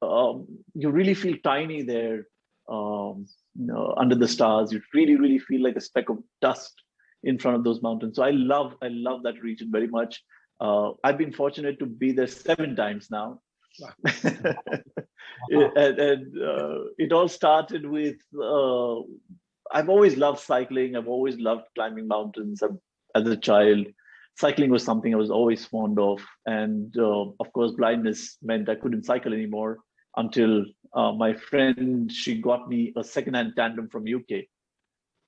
Speaker 3: You really feel tiny there. Under the stars, you really feel like a speck of dust in front of those mountains. So I love that region very much. I've been fortunate to be there 7 times now. Wow. and it all started with I've always loved cycling. I've always loved climbing mountains. As a child, cycling was something I was always fond of, and of course blindness meant I couldn't cycle anymore until my friend, she got me a second-hand tandem from UK.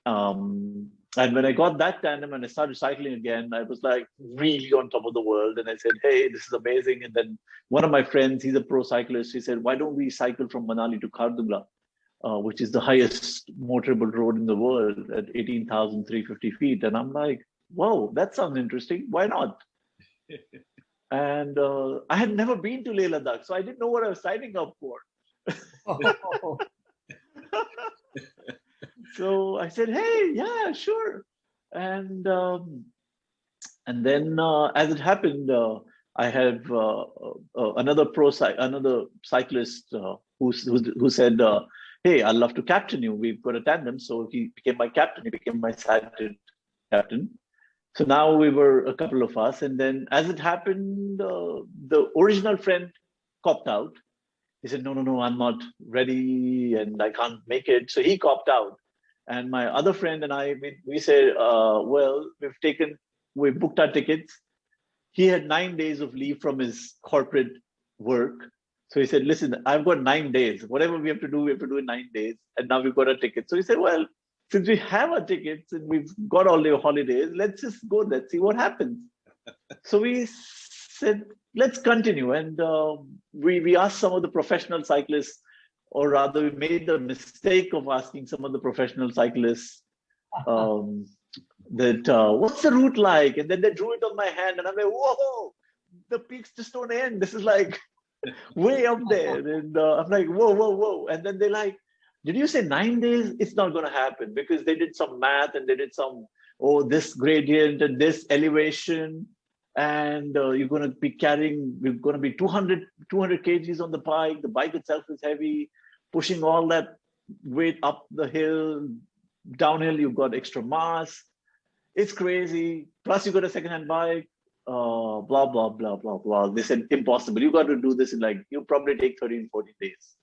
Speaker 3: And when I got that tandem and I started cycling again, I was like really on top of the world. And I said, hey, this is amazing. And then one of my friends, he's a pro cyclist, he said, why don't we cycle from Manali to Khardungla, which is the highest motorable road in the world at 18,350 feet. And I'm like, whoa, that sounds interesting. Why not? And I had never been to Leh Ladakh, so I didn't know what I was signing up for. So I said, hey, yeah, sure. And then as it happened, I have another cyclist who said, hey, I'd love to captain you. We've got a tandem. So he became my captain. He became my sighted captain. So now we were a couple of us. And then as it happened, the original friend copped out. He said, no, I'm not ready and I can't make it. So he copped out. And my other friend and I, we said, well, we booked our tickets. He had 9 days of leave from his corporate work. So he said, listen, I've got 9 days. Whatever we have to do in 9 days. And now we've got our tickets. So he said, well, since we have our tickets and we've got all the holidays, let's just go. Let's see what happens. So we said, let's continue. And we asked some of the professional cyclists, or rather we made the mistake of asking some of the professional cyclists what's the route like? And then they drew it on my hand and I'm like, whoa, the peaks just don't end. This is like way up there. And I'm like, whoa. And then they're like, did you say 9 days? It's not going to happen, because they did some math and they did some, this gradient and this elevation. And you're going to be 200 kgs on the bike. The bike itself is heavy, pushing all that weight up the hill. Downhill, you've got extra mass. It's crazy. Plus, you got a second-hand bike. Blah, blah, blah, blah, blah. They said, impossible. You got to do this in you'll probably take 13, 14 days.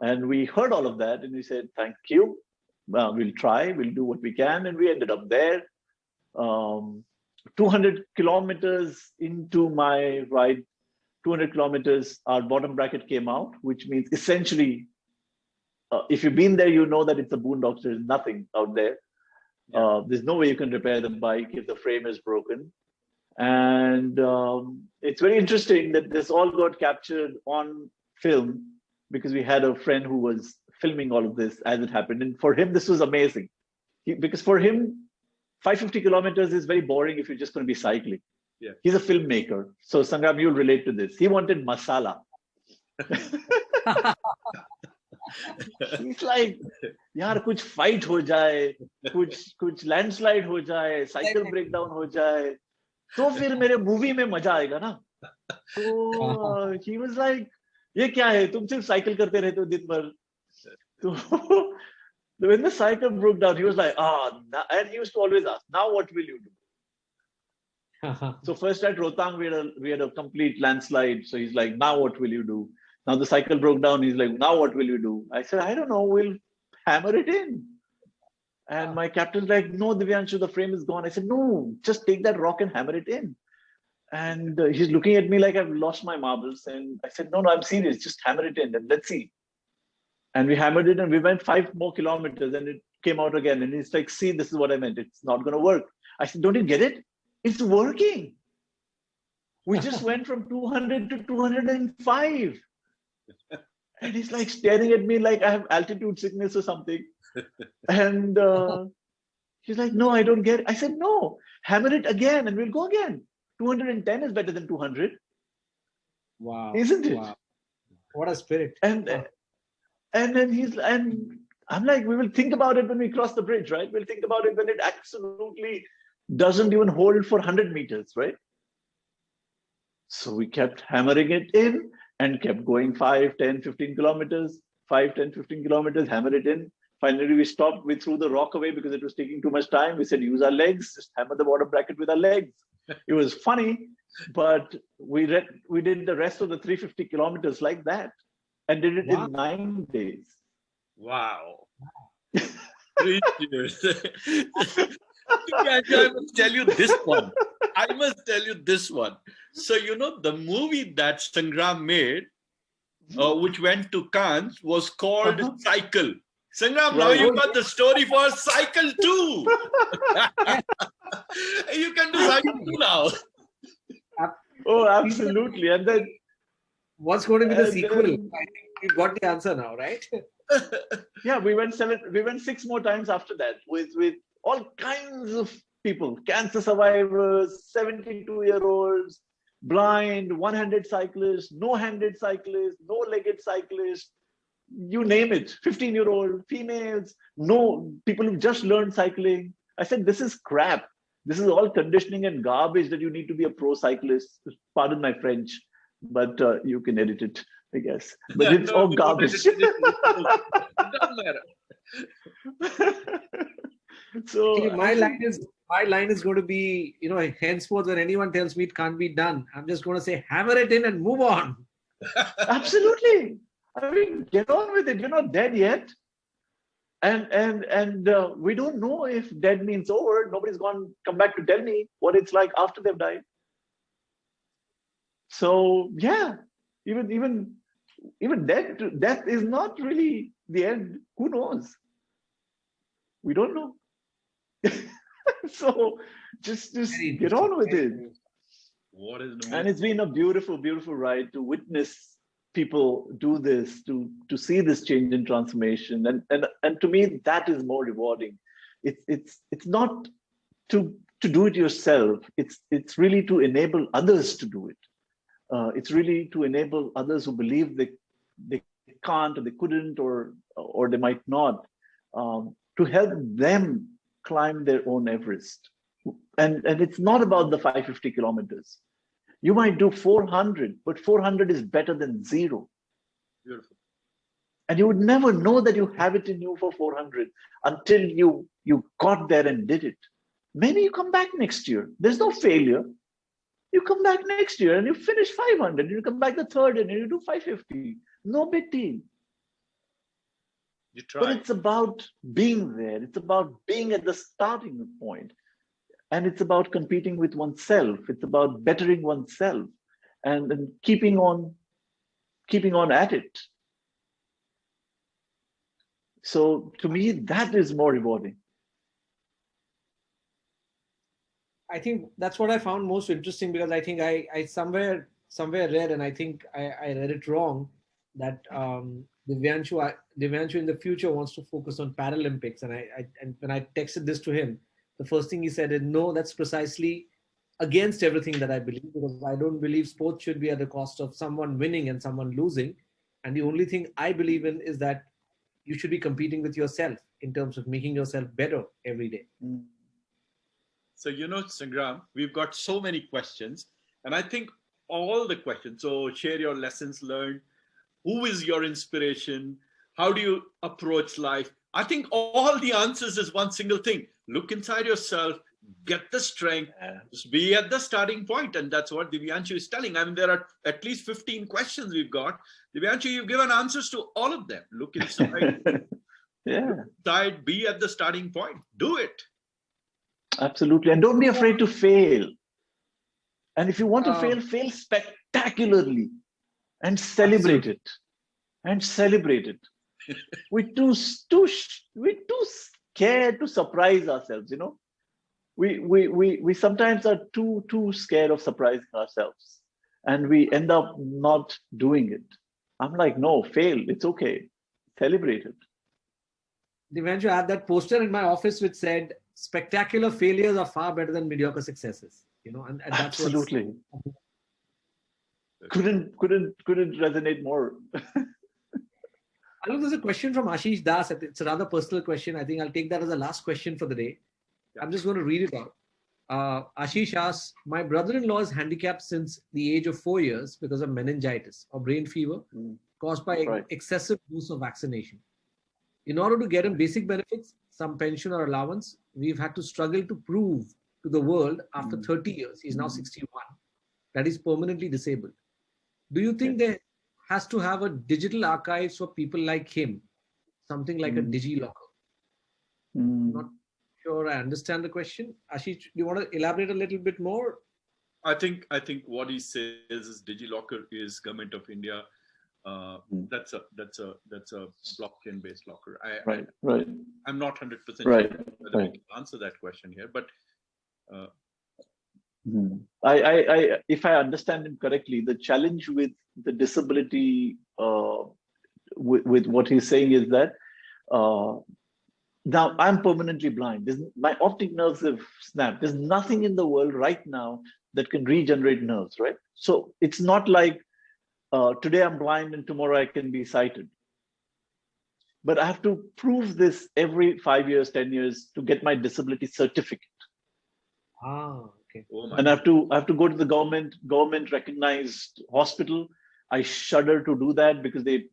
Speaker 3: And we heard all of that and we said, thank you. We'll try. We'll do what we can. And we ended up there. 200 kilometers into my ride, 200 kilometers, our bottom bracket came out, which means essentially, if you've been there, you know that it's a boondocks. There's nothing out there. Yeah. There's no way you can repair the bike if the frame is broken. And it's very interesting that this all got captured on film, because we had a friend who was filming all of this as it happened. And for him, this was amazing. Because for him, 550 kilometers is very boring if you're just going to be cycling. Yeah. He's a filmmaker. So Sangram, you'll relate to this. He wanted masala. He's like, yaar, kuch fight ho jaye, kuch landslide ho jaye, cycle breakdown ho jaye. तो फिर मेरे movie में मजा आएगा ना. So he was like, ये क्या है, तुम सिर्फ साइकिल करते रहते हो दिन भर. So when the cycle broke down, he was like, and he used to always ask, now what will you do? So first at Rohtang, we had a complete landslide. So he's like, now what will you do? Now the cycle broke down. He's like, now what will you do? I said, I don't know. We'll hammer it in. And my captain's like, no, Divyanshu, the frame is gone. I said, no, just take that rock and hammer it in. And he's looking at me like I've lost my marbles. And I said, no, I'm serious. Just hammer it in and let's see. And we hammered it and we went 5 more kilometers and it came out again. And he's like, see, this is what I meant. It's not going to work. I said, don't you get it? It's working. We just went from 200 to 205. And he's like staring at me like I have altitude sickness or something. And he's like, no, I don't get it. I said, no, hammer it again and we'll go again. 210 is better than 200.
Speaker 2: Wow.
Speaker 3: Isn't it?
Speaker 2: Wow. What a spirit.
Speaker 3: And then I'm like, we will think about it when we cross the bridge, right? We'll think about it when it absolutely doesn't even hold for 100 meters, right? So we kept hammering it in and kept going 5, 10, 15 kilometers, 5, 10, 15 kilometers, hammer it in. Finally, we stopped. We threw the rock away because it was taking too much time. We said, use our legs, just hammer the bottom bracket with our legs. It was funny, but we did the rest of the 350 kilometers like that and did it in 9 days.
Speaker 1: Wow. 3 years. I must tell you this one. So, the movie that Sangram made, which went to Cannes, was called Cycle. Sangram, now you got the story for Cycle 2. You can do Cycle 2 now.
Speaker 3: Oh, absolutely. And then
Speaker 2: what's going to be the sequel? I think we've got the answer now, right?
Speaker 3: Yeah, we went 6 more times after that with all kinds of people, cancer survivors, 72-year-olds, blind, one-handed cyclists, no-handed cyclists, no-legged cyclists, you name it, 15-year-old, females, no, people who just learned cycling. I said, this is crap. This is all conditioning and garbage that you need to be a pro cyclist. Pardon my French, but you can edit it, I guess. But it's all garbage.
Speaker 1: It doesn't matter.
Speaker 3: So
Speaker 2: okay, my line is going to be, henceforth when anyone tells me it can't be done, I'm just going to say, hammer it in and move on.
Speaker 3: Absolutely. I mean, get on with it. You're not dead yet. And we don't know if dead means over. Nobody's going to come back to tell me what it's like after they've died. So yeah, even death is not really the end. Who knows? We don't know. So just get on with it. And it's been a beautiful, beautiful ride to witness people do this, to see this change and transformation. And to me, that is more rewarding. It's not to do it yourself. It's really to enable others to do it. It's really to enable others who believe they can't or they couldn't or they might not, to help them climb their own Everest. And it's not about the 550 kilometers. You might do 400, but 400 is better than 0.
Speaker 1: Beautiful.
Speaker 3: And you would never know that you have it in you for 400 until you got there and did it. Maybe you come back next year. There's no failure. You come back next year and you finish 500. You come back the third and you do 550. No big deal.
Speaker 1: You try.
Speaker 3: But it's about being there. It's about being at the starting point. And it's about competing with oneself. It's about bettering oneself and keeping on at it. So to me, that is more rewarding.
Speaker 2: I think that's what I found most interesting, because I think I somewhere read, and I think I read it wrong, that Divyanshu in the future wants to focus on Paralympics. And when I texted this to him, the first thing he said is, no, that's precisely against everything that I believe, because I don't believe sports should be at the cost of someone winning and someone losing. And the only thing I believe in is that you should be competing with yourself in terms of making yourself better every day.
Speaker 1: So, Sangram, we've got so many questions, and I think all the questions, so share your lessons learned, Who is your inspiration? How do you approach life? I think all the answers is one single thing. Look inside yourself, get the strength, just be at the starting point. And that's what Divyanshu is telling. I mean, there are at least 15 questions we've got. Divyanshu, you've given answers to all of them. Look inside.
Speaker 3: Yeah.
Speaker 1: Look inside, be at the starting point. Do it.
Speaker 3: Absolutely. And don't be afraid to fail. And if you want to fail, fail spectacularly and celebrate it. And celebrate it. We're too scared to surprise ourselves, you know. We sometimes are too scared of surprising ourselves, and we end up not doing it. I'm like, no, fail. It's okay. Celebrate it.
Speaker 2: Divyanshu, I had that poster in my office which said, "Spectacular failures are far better than mediocre successes." You know, and that's
Speaker 3: absolutely. Couldn't resonate more.
Speaker 2: Alok, there's a question from Ashish Das. It's a rather personal question. I think I'll take that as the last question for the day. I'm just going to read it out. Ashish asks, my brother-in-law is handicapped since the age of 4 years because of meningitis or brain fever caused by excessive use of vaccination. In order to get him basic benefits, some pension or allowance, we've had to struggle to prove to the world after 30 years, he's now 61, that he's permanently disabled. Do you think there has to have a digital archives for people like him, something like a DigiLocker? Not sure I understand the question. Ashish, do you want to elaborate a little bit more?
Speaker 1: I think what he says is DigiLocker is Government of India. That's a blockchain based locker. I'm not 100% sure whether we can answer that question here, but
Speaker 3: I if I understand him correctly, the challenge with the disability with what he's saying is that now I'm permanently blind. My optic nerves have snapped. There's nothing in the world right now that can regenerate nerves, right? So it's not like today I'm blind and tomorrow I can be sighted. But I have to prove this every 5 years, 10 years to get my disability certificate.
Speaker 2: Okay.
Speaker 3: And I have to go to the government recognized hospital. I shudder to do that because they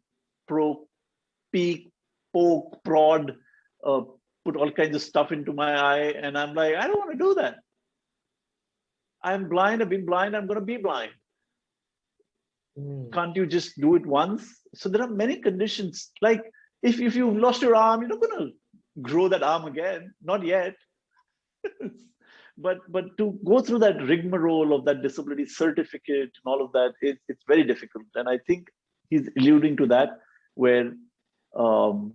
Speaker 3: peek, poke, prod, put all kinds of stuff into my eye. And I'm like, I don't want to do that. I'm blind, I've been blind, I'm going to be blind. Can't you just do it once? So there are many conditions. Like if you've lost your arm, you're not going to grow that arm again. Not yet. But to go through that rigmarole of that disability certificate and all of that, it's very difficult. And I think he's alluding to that, where you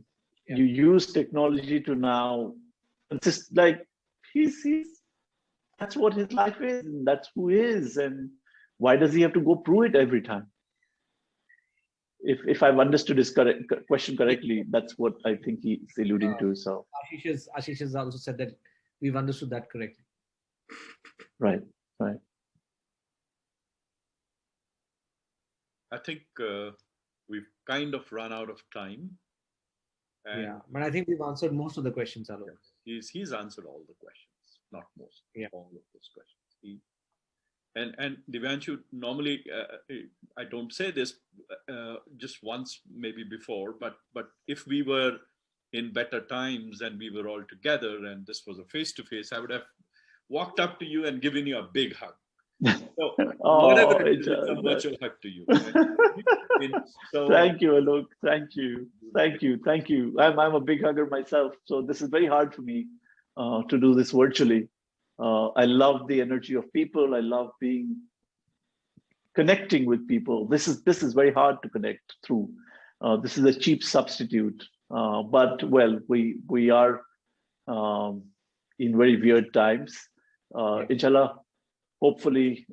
Speaker 3: use technology to now consist, like he's that's what his life is, and that's who he is. And why does he have to go prove it every time? If I've understood his question correctly, that's what I think he's alluding to. So
Speaker 2: Ashish has also said that we've understood that correctly.
Speaker 3: Right.
Speaker 1: I think we've kind of run out of time.
Speaker 2: And but I think we've answered most of the questions, Alok.
Speaker 1: He's answered all the questions, not most, all of those questions. And Divyanshu, normally I don't say this just once, maybe before, but if we were in better times and we were all together and this was a face-to-face, I would have walked up to you and given you a big hug. So whatever it is, it's a virtual hug to you. So,
Speaker 3: thank you, Alok. Thank you. I'm a big hugger myself, so this is very hard for me to do this virtually. I love the energy of people. I love connecting with people. This is very hard to connect through. This is a cheap substitute. But well, we are in very weird times. Inshallah, hopefully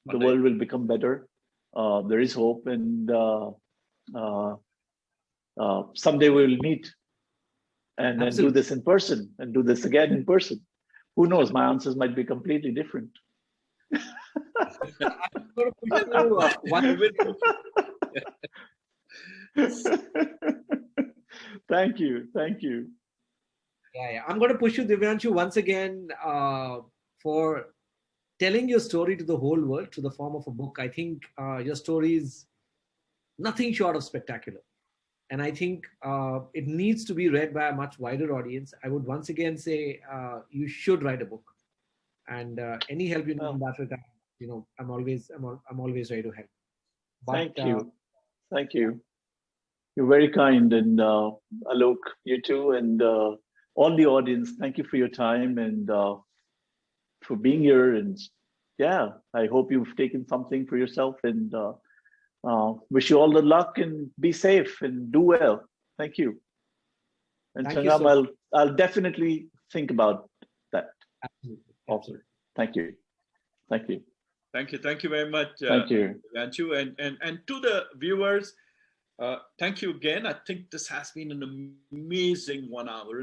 Speaker 3: the world will become better. There is hope, and someday we will meet and then do this in person and do this again in person. Who knows? My answers might be completely different. Thank you.
Speaker 2: Yeah. I'm going to push you, Divyanshu, once again for telling your story to the whole world through the form of a book. I think your stories nothing short of spectacular. And I think it needs to be read by a much wider audience. I would once again say you should write a book, and any help you need in that regard, I'm always ready to help. But,
Speaker 3: thank you. You're very kind, and Alok, you too, and all the audience. Thank you for your time and for being here. And yeah, I hope you've taken something for yourself, and wish you all the luck and be safe and do well. Thank you. And Sangram, I'll definitely think about that.
Speaker 2: Absolutely.
Speaker 3: Also, thank you. Thank you.
Speaker 1: Thank you very much.
Speaker 3: Thank you.
Speaker 1: Divyanshu. And to the viewers, thank you again. I think this has been an amazing 1 hour,